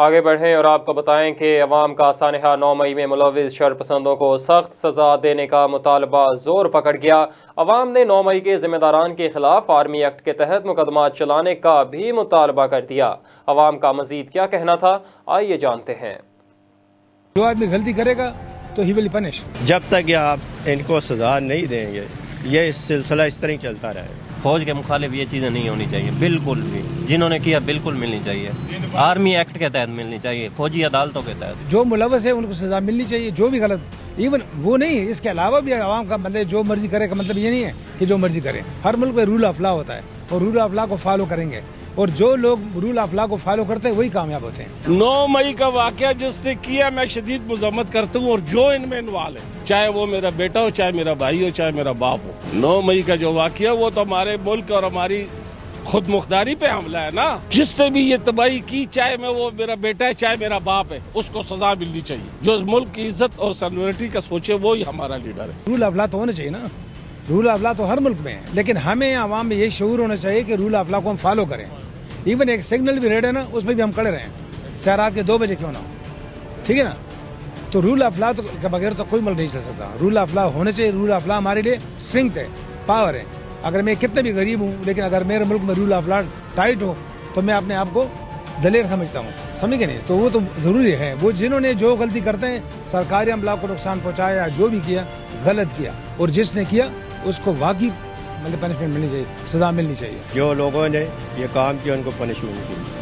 آگے بڑھیں اور آپ کو بتائیں کہ عوام کا سانحہ 9 مئی میں ملوث شر پسندوں کو سخت سزا دینے کا مطالبہ زور پکڑ گیا۔ عوام نے 9 مئی کے ذمہ داران کے خلاف آرمی ایکٹ کے تحت مقدمات چلانے کا بھی مطالبہ کر دیا۔ عوام کا مزید کیا کہنا تھا، آئیے جانتے ہیں۔ جو آدمی غلطی کرے گا تو ہی ول پنش۔ جب تک آپ ان کو سزا نہیں دیں گے یہ سلسلہ اس طرح چلتا رہے۔ فوج کے مخالف یہ چیزیں نہیں ہونی چاہیے، بالکل بھی۔ جنہوں نے کیا بالکل ملنی چاہیے، آرمی ایکٹ کے تحت ملنی چاہیے، فوجی عدالتوں کے تحت۔ جو ملوث ہے ان کو سزا ملنی چاہیے، جو بھی غلط، ایون وہ نہیں، اس کے علاوہ بھی عوام کا مطلب جو مرضی کرے کا مطلب یہ نہیں ہے کہ جو مرضی کرے۔ ہر ملک میں رول آف لا ہوتا ہے اور رول آف لا کو فالو کریں گے، اور جو لوگ رول آف لا کو فالو کرتے ہیں وہی کامیاب ہوتے ہیں۔ 9 مئی کا واقعہ جس نے کیا میں شدید مذمت کرتا ہوں، اور جو ان میں انوالو ہے، چاہے وہ میرا بیٹا ہو، چاہے میرا بھائی ہو، چاہے میرا باپ ہو۔ 9 مئی کا جو واقعہ وہ تو ہمارے ملک اور ہماری خود مختاری پہ حملہ ہے نا۔ جس نے بھی یہ تباہی کی، چاہے میں وہ میرا بیٹا ہے چاہے میرا باپ ہے، اس کو سزا ملنی چاہیے۔ جو اس ملک کی عزت اور سیکورٹی کا سوچے وہی ہمارا لیڈر ہے۔ رول آف لا تو ہونا چاہیے نا، رول آف لا تو ہر ملک میں ہے، لیکن ہمیں عوام میں یہ شعور ہونا چاہیے کہ رول آف لا کو ہم فالو کریں۔ ایون ایک سگنل بھی ریڈ ہے نا، اس میں بھی ہم کھڑے رہیں، چاہے رات کے 2 بجے کیوں نہ ہو، ٹھیک ہے نا۔ تو رول آف لا کے بغیر تو کوئی ملک نہیں چل سکتا۔ رول آف لا ہونا چاہیے۔ رول آف لا ہمارے لیے اسٹرینگتھ ہے، پاور ہے۔ اگر میں کتنے بھی غریب ہوں لیکن اگر میرے ملک میں رول آف لا ٹائٹ ہو تو میں اپنے آپ کو دلیر سمجھتا ہوں، سمجھ گئے نہیں؟ تو وہ تو ضروری ہے۔ وہ جنہوں نے جو غلطی کرتے ہیں، سرکاری عملہ کو نقصان پہنچایا، جو بھی کیا غلط کیا، اور جس نے کیا اس کو واقعی مطلب پنشمنٹ ملنی چاہیے، سزا ملنی چاہیے۔ جو لوگوں نے یہ کام کیا ان کو پنشمنٹ ملی۔